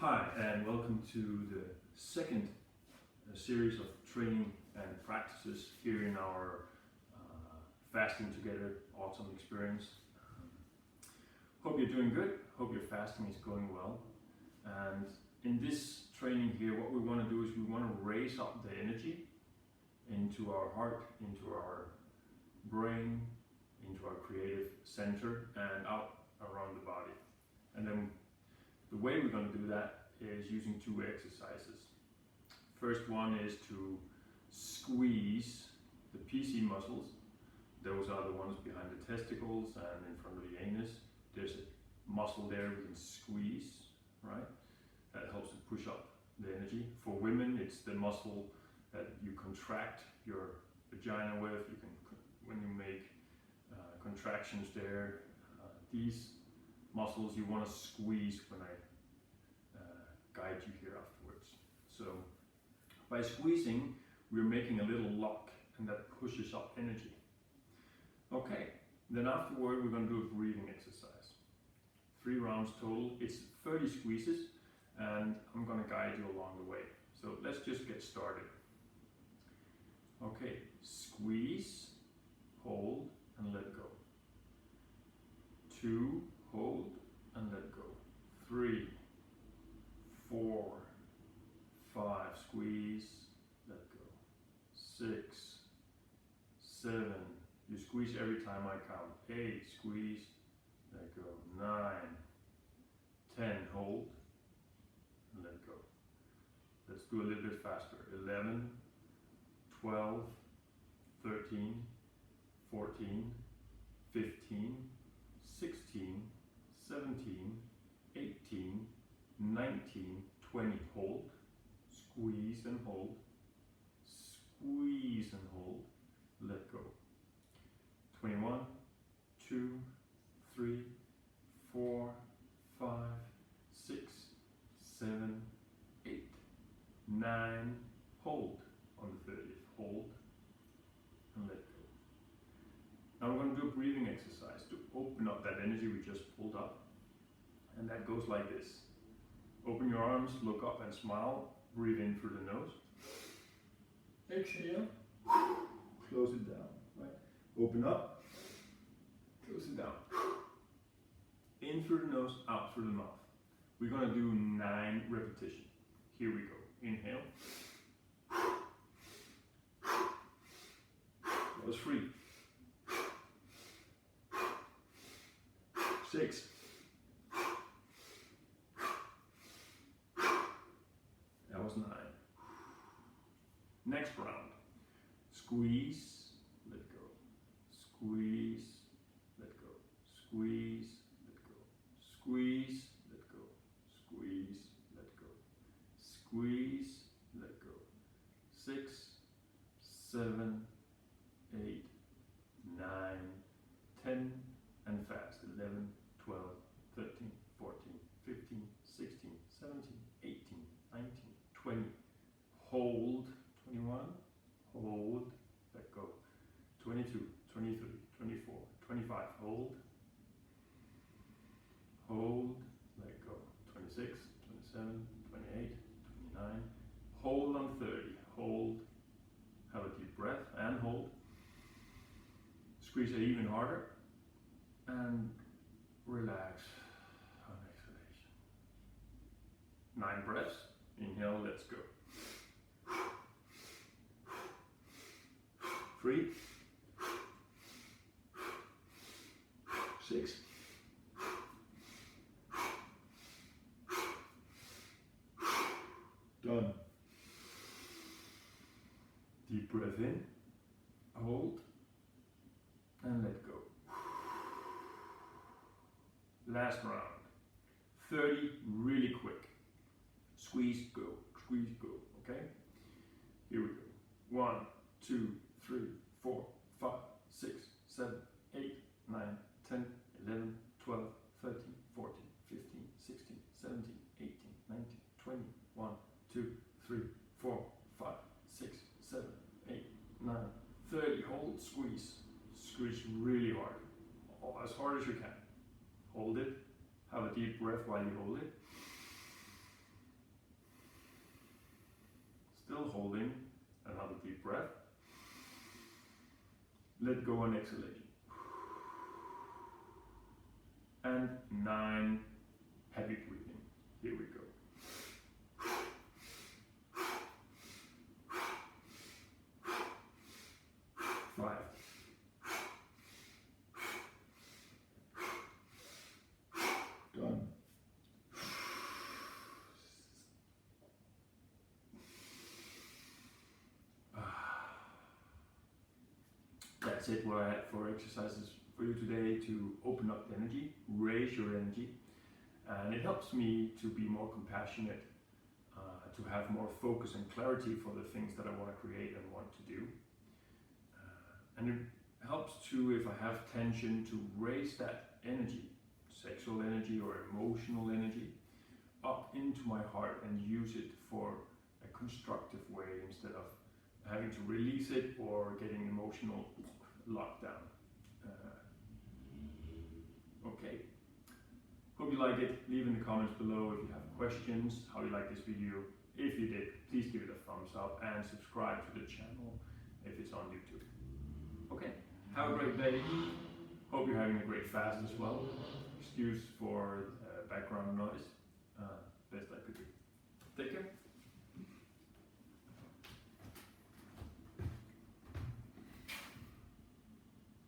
Hi, and welcome to the second series of training and practices here in our Fasting Together Autumn Experience. Hope you're doing good, hope your fasting is going well. And in this training here, what we want to do is we want to raise up the energy into our heart, into our brain, into our creative center, and out around the body. And then the way we're going to do that is using two exercises. First one is to squeeze the PC muscles. Those are the ones behind the testicles and in front of the anus. There's a muscle there we can squeeze, right? That helps to push up the energy. For women, it's the muscle that you contract your vagina with. You can, when you make contractions there, these muscles you want to squeeze when I guide you here afterwards. So by squeezing, we're making a little lock, and that pushes up energy. Okay, then afterward we're going to do a breathing exercise. 3 rounds total. It's 30 squeezes, and I'm going to guide you along the way. So let's just get started. Okay, squeeze, hold, and let go. 2, hold, and let go. 3, 4, 5, squeeze, let go. 6, 7, you squeeze every time I count. 8, squeeze, let go. 9, 10, hold, and let go. Let's do a little bit faster. 11, 12, 13, 14, 15, 16, 17, 18, 19, 20, hold, squeeze and hold, squeeze and hold, let go. 21, 2, 3, 4, 5, 6, 7, 8, 9, hold on the 30th, hold and let go. Now we're going to do a breathing exercise to open up that energy we just pulled up, and that goes like this. Open your arms, look up and smile, breathe in through the nose. Exhale, close it down, right? Open up, close it down. In through the nose, out through the mouth. We're going to do 9 repetitions. Here we go. Inhale. That was 3. 6. That was 9. Next round. Squeeze, let go. Squeeze, let go. Squeeze, let go. Squeeze, let go. Squeeze, let go. Squeeze, let go. 6, 7, 8, 9, 10, and fast. 11, 12, 13, 14, 15, 16, 17, 18, 19, 20, hold, 21, hold, let go, 22, 23, 24, 25, hold, hold, let go, 26, 27, 28, 29, hold on 30, hold, have a deep breath and hold, squeeze it even harder, and relax on exhalation. 9 breaths. Inhale, let's go. 3, 6, 7. Done. Deep breath in, hold, and let go. Last round. 30 really quick. Squeeze, go, okay? Here we go. 1, 2, 3, 4, 5, 6, 7, 8, 9, 10, 11, 12, 13, 14, 15, 16, 17, 18, 19, 20, 1, 2, 3, 4, 5, 6, 7, 8, 9, 30. Hold, squeeze. Squeeze really hard. As hard as you can. Hold it. Have a deep breath while you hold it. Still holding. Another deep breath. Let go and exhalation. And 9 heavy breathing. Here we go. 5. 1. That's it, what I had for exercises for you today to open up the energy, raise your energy, and it helps me to be more compassionate, to have more focus and clarity for the things that I want to create and want to do. And it helps too, if I have tension, to raise that energy, sexual energy or emotional energy, up into my heart and use it for a constructive way instead of having to release it or getting emotional lockdown. Okay. Hope you like it. Leave in the comments below if you have questions, how you like this video. If you did, please give it a thumbs up and subscribe to the channel if it's on YouTube. Okay, have a great day. Hope you're having a great fast as well. Excuse for background noise. Best I could do. Take care.